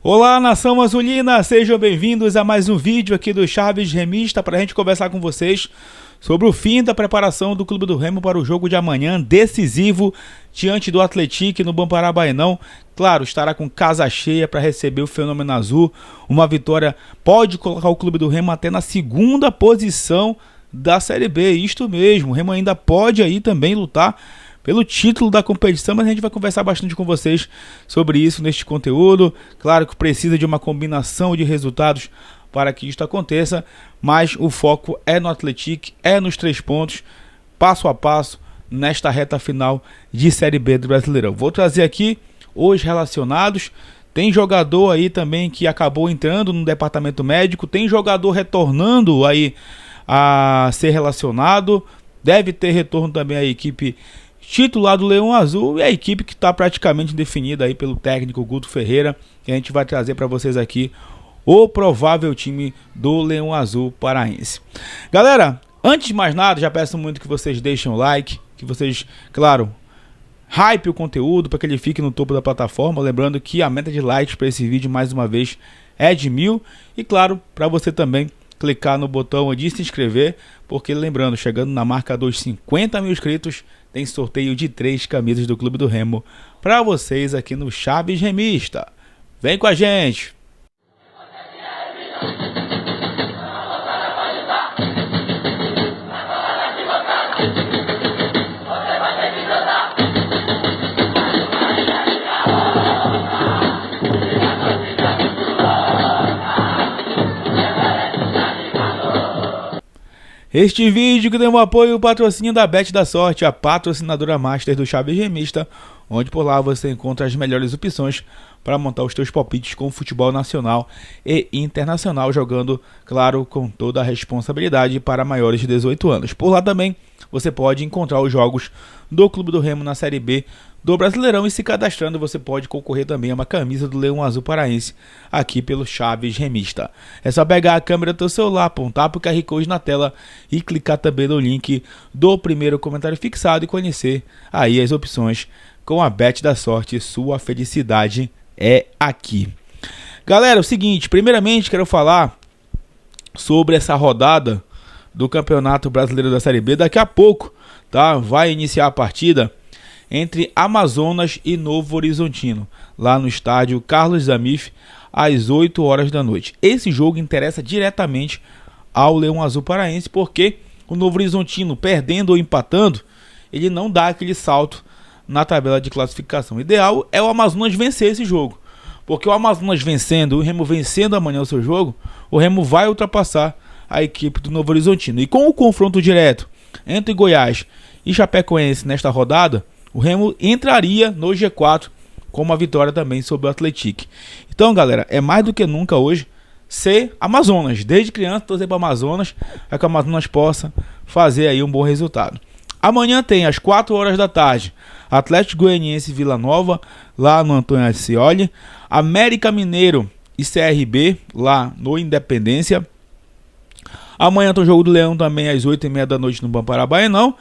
Olá, nação azulina, sejam bem-vindos a mais um vídeo aqui do Chaves Remista para a gente conversar com vocês sobre o fim da preparação do Clube do Remo para o jogo de amanhã, decisivo diante do Atlético no Bamparabaenão. Claro, estará com casa cheia para receber o Fenômeno Azul. Uma vitória pode colocar o Clube do Remo até na segunda posição da Série B, isto mesmo, o Remo ainda pode aí também lutar pelo título da competição, mas a gente vai conversar bastante com vocês sobre isso neste conteúdo. Claro que precisa de uma combinação de resultados para que isto aconteça, mas o foco é no Atlético, é nos 3 pontos, passo a passo, nesta reta final de Série B do Brasileirão. Vou trazer aqui os relacionados. Tem jogador aí também que acabou entrando no departamento médico, tem jogador retornando aí a ser relacionado, deve ter retorno também a equipe titular do Leão Azul e a equipe que está praticamente definida aí pelo técnico Guto Ferreira, que a gente vai trazer para vocês aqui o provável time do Leão Azul paraense. Galera, antes de mais nada, já peço muito que vocês deixem o like, que vocês, claro, hype o conteúdo para que ele fique no topo da plataforma. Lembrando que a meta de likes para esse vídeo, mais uma vez, é de 1000. E claro, para você também clicar no botão de se inscrever, porque lembrando, chegando na marca dos 50 mil inscritos, tem sorteio de 3 camisas do Clube do Remo para vocês aqui no Chaves Remista. Vem com a gente! Este vídeo que tem o apoio e o patrocínio da Bet da Sorte, a patrocinadora master do Chaves Remista, onde por lá você encontra as melhores opções para montar os teus palpites com o futebol nacional e internacional, jogando, claro, com toda a responsabilidade para maiores de 18 anos. Por lá também você pode encontrar os jogos do Clube do Remo na Série B do Brasileirão e se cadastrando você pode concorrer também a uma camisa do Leão Azul paraense aqui pelo Chaves Remista. É só pegar a câmera do teu celular, apontar para o QR Code na tela e clicar também no link do primeiro comentário fixado e conhecer aí as opções com a Bet da Sorte. Sua felicidade é aqui. Galera, é o seguinte, primeiramente quero falar sobre essa rodada do Campeonato Brasileiro da Série B. Daqui a pouco, tá? Vai iniciar a partida entre Amazonas e Novo Horizontino, lá no estádio Carlos Zamif, às 8 horas da noite. Esse jogo interessa diretamente ao Leão Azul paraense, porque o Novo Horizontino, perdendo ou empatando, ele não dá aquele salto na tabela de classificação. O ideal é o Amazonas vencer esse jogo, porque o Amazonas vencendo, o Remo vencendo amanhã o seu jogo, o Remo vai ultrapassar a equipe do Novo Horizontino. E com o confronto direto entre Goiás e Chapecoense nesta rodada, o Remo entraria no G4 com uma vitória também sobre o Atlético. Então, galera, é mais do que nunca hoje ser Amazonas. Desde criança, torcer para o Amazonas, para que o Amazonas possa fazer aí um bom resultado. Amanhã tem, às 4 horas da tarde, Atlético Goianiense e Vila Nova, lá no Antônio Ascioli. América Mineiro e CRB, lá no Independência. Amanhã tem o jogo do Leão também, às 8h30 da noite no Bamparabaenão.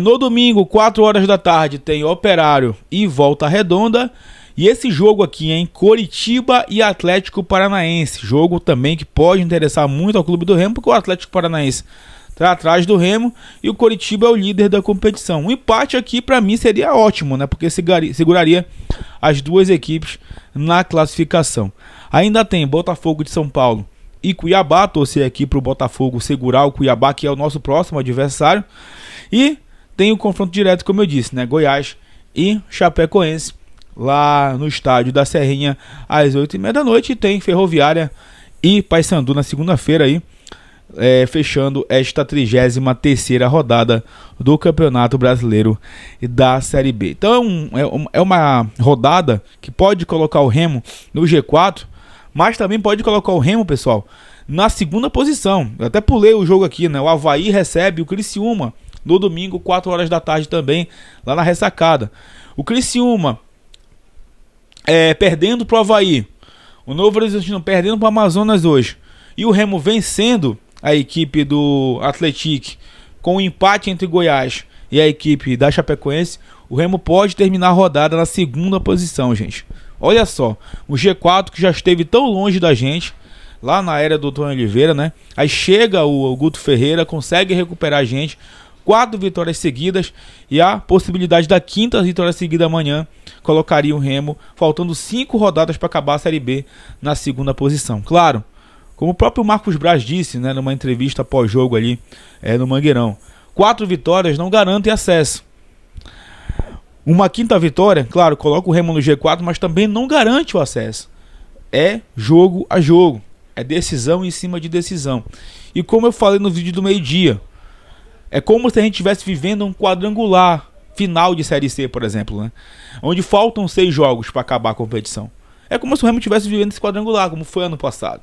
No domingo, 4 horas da tarde, tem Operário e Volta Redonda. E esse jogo aqui em Coritiba e Atlético Paranaense. Jogo também que pode interessar muito ao Clube do Remo, porque o Atlético Paranaense está atrás do Remo e o Coritiba é o líder da competição. Um empate aqui para mim seria ótimo, né? Porque seguraria as duas equipes na classificação. Ainda tem Botafogo de São Paulo e Cuiabá. Torcer aqui para o Botafogo segurar o Cuiabá, que é o nosso próximo adversário. E tem o confronto direto, como eu disse, né? Goiás e Chapecoense, lá no estádio da Serrinha, às 8h30 da noite. E tem Ferroviária e Paysandu na segunda-feira aí, fechando esta 33ª rodada do Campeonato Brasileiro da Série B. Então é uma rodada que pode colocar o Remo no G4, mas também pode colocar o Remo, pessoal, na segunda posição. Eu até pulei o jogo aqui, né? O Avaí recebe o Criciúma no domingo, 4 horas da tarde também, lá na Ressacada. O Criciúma perdendo para o Avaí, o Novo Horizontino perdendo para o Amazonas hoje, e o Remo vencendo a equipe do Atlético com um empate entre Goiás e a equipe da Chapecoense, o Remo pode terminar a rodada na segunda posição, gente. Olha só, o G4 que já esteve tão longe da gente, lá na era do Tony Oliveira, né? Aí chega o Guto Ferreira, consegue recuperar a gente, 4 vitórias seguidas e a possibilidade da 5ª vitória seguida amanhã colocaria o Remo, faltando 5 rodadas para acabar a Série B, na 2ª posição. Claro, como o próprio Marcos Braz disse, né, numa entrevista pós-jogo ali no Mangueirão, 4 vitórias não garantem acesso. Uma 5ª vitória, claro, coloca o Remo no G4, mas também não garante o acesso. É jogo a jogo, é decisão em cima de decisão. E como eu falei no vídeo do meio-dia, é como se a gente estivesse vivendo um quadrangular final de Série C, por exemplo, né? Onde faltam 6 jogos para acabar a competição. É como se o Remo estivesse vivendo esse quadrangular, como foi ano passado.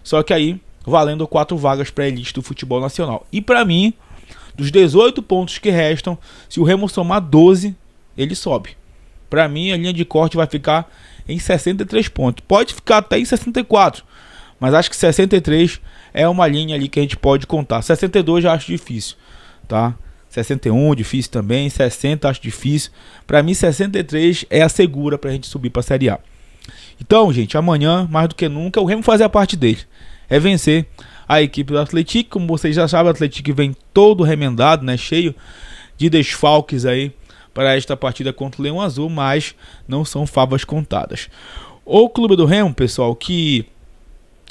Só que aí, valendo 4 vagas para a elite do futebol nacional. E para mim, dos 18 pontos que restam, se o Remo somar 12, ele sobe. Para mim, a linha de corte vai ficar em 63 pontos. Pode ficar até em 64, mas acho que 63 é uma linha ali que a gente pode contar. 62 já acho difícil, tá? 61 difícil também, 60 acho difícil. Para mim 63 é a segura pra gente subir pra Série A. Então, gente, amanhã, mais do que nunca, o Remo fazer a parte dele. É vencer a equipe do Atlético. Como vocês já sabem, o Atlético vem todo remendado, né? Cheio de desfalques aí para esta partida contra o Leão Azul, mas não são favas contadas. O Clube do Remo, pessoal, que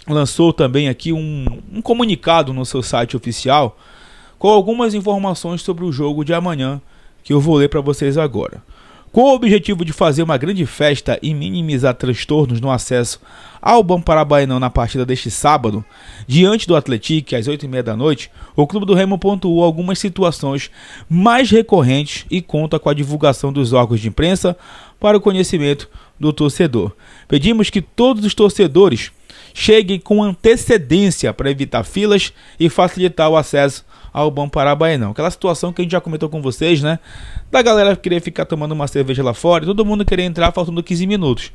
lançou também aqui um comunicado no seu site oficial com algumas informações sobre o jogo de amanhã, que eu vou ler para vocês agora. Com o objetivo de fazer uma grande festa e minimizar transtornos no acesso ao Bom Parabainão na partida deste sábado, diante do Atlético, às 8h30 da noite, o Clube do Remo pontuou algumas situações mais recorrentes e conta com a divulgação dos órgãos de imprensa para o conhecimento do torcedor. Pedimos que todos os torcedores cheguem com antecedência para evitar filas e facilitar o acesso ao Bom Parabainão. Aquela situação que a gente já comentou com vocês, né? Da galera querer ficar tomando uma cerveja lá fora e todo mundo querer entrar faltando 15 minutos.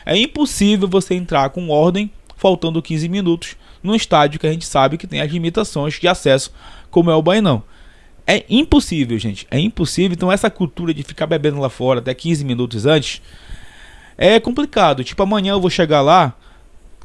É impossível você entrar com ordem faltando 15 minutos num estádio que a gente sabe que tem as limitações de acesso, como é o Bainão. É impossível, gente. É impossível. Então essa cultura de ficar bebendo lá fora até 15 minutos antes é complicado. Tipo, amanhã eu vou chegar lá,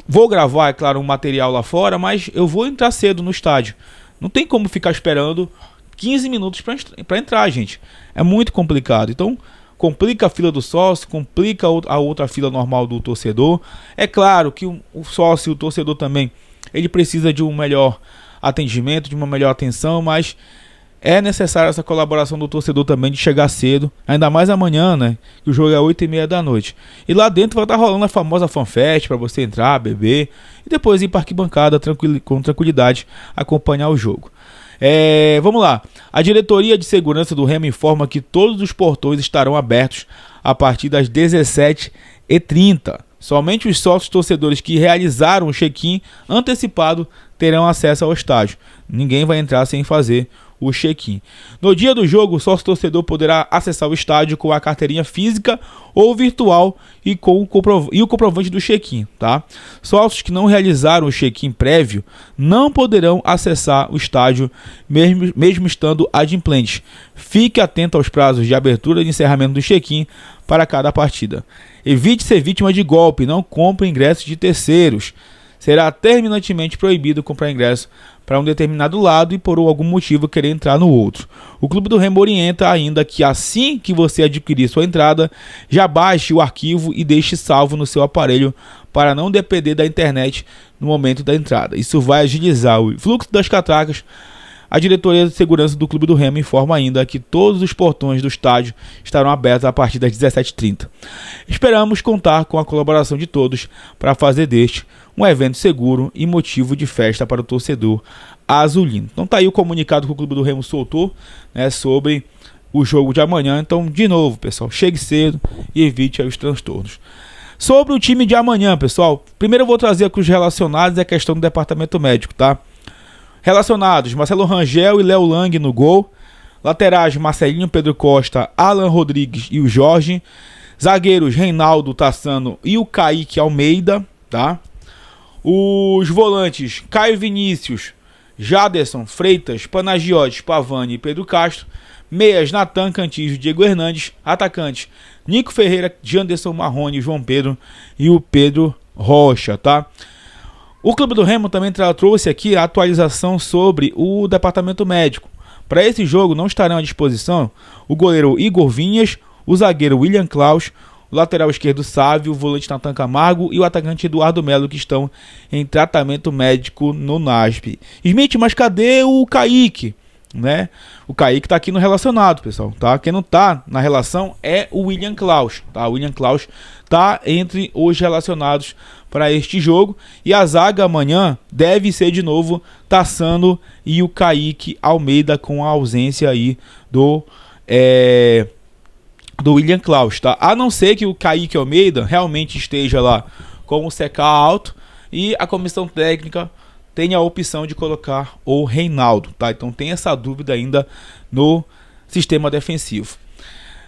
vou gravar, é claro, um material lá fora, mas eu vou entrar cedo no estádio. Não tem como ficar esperando 15 minutos para entrar, gente. É muito complicado. Então, complica a fila do sócio, complica a outra fila normal do torcedor. É claro que o sócio e o torcedor também, ele precisa de um melhor atendimento, de uma melhor atenção, mas é necessária essa colaboração do torcedor também de chegar cedo, ainda mais amanhã, né? Que o jogo é 8h30 da noite. E lá dentro vai estar rolando a famosa fanfest para você entrar, beber e depois ir para a arquibancada com tranquilidade acompanhar o jogo. Vamos lá. A diretoria de segurança do Remo informa que todos os portões estarão abertos a partir das 17h30. Somente os sócios torcedores que realizaram o check-in antecipado terão acesso ao estádio. Ninguém vai entrar sem fazer o check-in. No dia do jogo, o sócio torcedor poderá acessar o estádio com a carteirinha física ou virtual e o comprovante do check-in, tá? Sócios que não realizaram o check-in prévio não poderão acessar o estádio mesmo estando adimplentes. Fique atento aos prazos de abertura e encerramento do check-in para cada partida. Evite ser vítima de golpe, não compre ingressos de terceiros. Será terminantemente proibido comprar ingresso para um determinado lado e por algum motivo querer entrar no outro. O Clube do Remo orienta ainda que assim que você adquirir sua entrada, já baixe o arquivo e deixe salvo no seu aparelho para não depender da internet no momento da entrada. Isso vai agilizar o fluxo das catracas. A diretoria de segurança do Clube do Remo informa ainda que todos os portões do estádio estarão abertos a partir das 17h30. Esperamos contar com a colaboração de todos para fazer deste um evento seguro e motivo de festa para o torcedor azulino. Então tá aí o comunicado que o Clube do Remo soltou, né, sobre o jogo de amanhã. Então, de novo, pessoal, chegue cedo e evite aí os transtornos. Sobre o time de amanhã, pessoal, primeiro eu vou trazer aqui os relacionados e a questão do departamento médico, tá? Relacionados, Marcelo Rangel e Léo Lang no gol. Laterais, Marcelinho, Pedro Costa, Alan Rodrigues e o Jorge. Zagueiros, Reinaldo, Tassano e o Kaique Almeida, tá? Os volantes, Caio Vinícius, Jaderson, Freitas, Panagiotis, Pavani e Pedro Castro. Meias, Natan Cantígio, Diego Hernandes. Atacantes, Nico Ferreira, Janderson Marrone, João Pedro e o Pedro Rocha, tá? O Clube do Remo também trouxe aqui a atualização sobre o departamento médico. Para esse jogo não estarão à disposição o goleiro Igor Vinhas, o zagueiro William Klaus, o lateral esquerdo Sávio, o volante Natan Camargo e o atacante Eduardo Melo, que estão em tratamento médico no NASP. Smith, mas cadê o Kaique? Né? O Kaique tá aqui no relacionado, pessoal, tá? Quem não tá na relação é o William Klaus, tá? O William Klaus tá entre os relacionados para este jogo, e a zaga amanhã deve ser de novo Tassano e o Kaique Almeida, com a ausência aí do William Klaus, tá? A não ser que o Kaique Almeida realmente esteja lá com o CK alto e a comissão técnica tem a opção de colocar o Reinaldo, tá? Então tem essa dúvida ainda no sistema defensivo.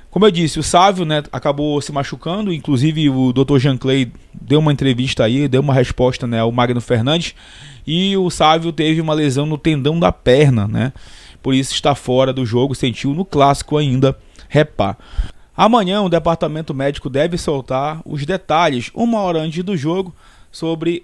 Como eu disse, o Sávio, né, acabou se machucando, inclusive o Dr. Jean Clay deu uma entrevista aí, deu uma resposta, né, ao Magno Fernandes, e o Sávio teve uma lesão no tendão da perna, né? Por isso está fora do jogo, sentiu no clássico ainda, repá. Amanhã o departamento médico deve soltar os detalhes, uma hora antes do jogo, sobre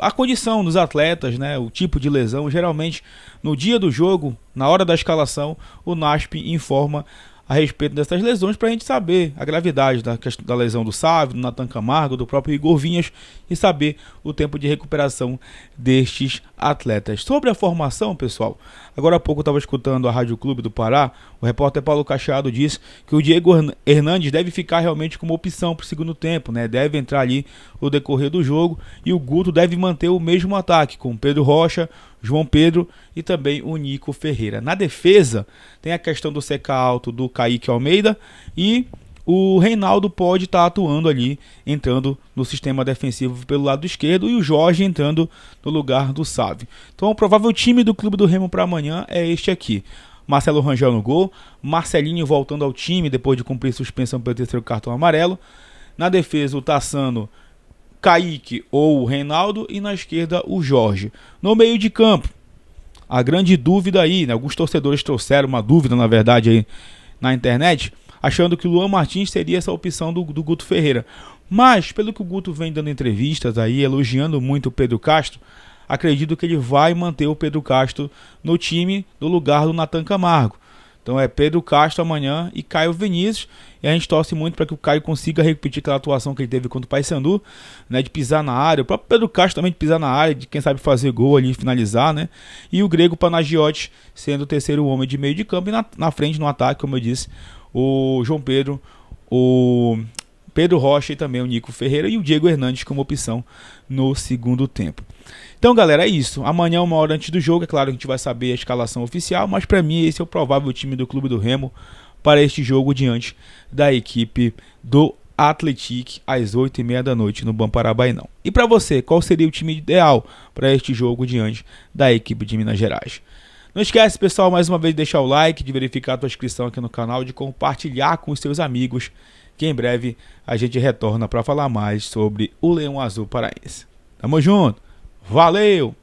a condição dos atletas, né, o tipo de lesão. Geralmente, no dia do jogo, na hora da escalação, o NASP informa a respeito dessas lesões para a gente saber a gravidade da lesão do Sávio, do Natan Camargo, do próprio Igor Vinhas, e saber o tempo de recuperação destes atletas. Sobre a formação, pessoal, agora há pouco eu estava escutando a Rádio Clube do Pará, o repórter Paulo Cachado disse que o Diego Hernandes deve ficar realmente como opção para o segundo tempo, né? Deve entrar ali no decorrer do jogo, e o Guto deve manter o mesmo ataque com Pedro Rocha, João Pedro e também o Nico Ferreira. Na defesa tem a questão do CK alto do Kaique Almeida, e o Reinaldo pode estar atuando ali, entrando no sistema defensivo pelo lado esquerdo, e o Jorge entrando no lugar do Sávio. Então o provável time do Clube do Remo para amanhã é este aqui: Marcelo Rangel no gol, Marcelinho voltando ao time depois de cumprir suspensão pelo terceiro cartão amarelo. Na defesa o Tassano, Kaique ou o Reinaldo, e na esquerda o Jorge. No meio de campo, a grande dúvida aí, né? Alguns torcedores trouxeram uma dúvida, na verdade, aí na internet, achando que o Luan Martins seria essa opção do Guto Ferreira. Mas, pelo que o Guto vem dando entrevistas aí, elogiando muito o Pedro Castro, acredito que ele vai manter o Pedro Castro no time, no lugar do Natan Camargo. Então é Pedro Castro amanhã e Caio Vinícius, e a gente torce muito para que o Caio consiga repetir aquela atuação que ele teve contra o Paysandu, né, de pisar na área. O próprio Pedro Castro também de pisar na área, de quem sabe fazer gol ali e finalizar, né? E o Grego Panagiotti sendo o terceiro homem de meio de campo, e na frente no ataque, como eu disse, o João Pedro, o Pedro Rocha e também o Nico Ferreira, e o Diego Hernandes como opção no segundo tempo. Então, galera, é isso. Amanhã, uma hora antes do jogo, é claro que a gente vai saber a escalação oficial, mas para mim esse é o provável time do Clube do Remo para este jogo diante da equipe do Atlético às 8h30 da noite no Bamparabainão. E para você, qual seria o time ideal para este jogo diante da equipe de Minas Gerais? Não esquece, pessoal, mais uma vez de deixar o like, de verificar a tua inscrição aqui no canal, de compartilhar com os seus amigos, que em breve a gente retorna para falar mais sobre o Leão Azul Paraense. Tamo junto! Valeu!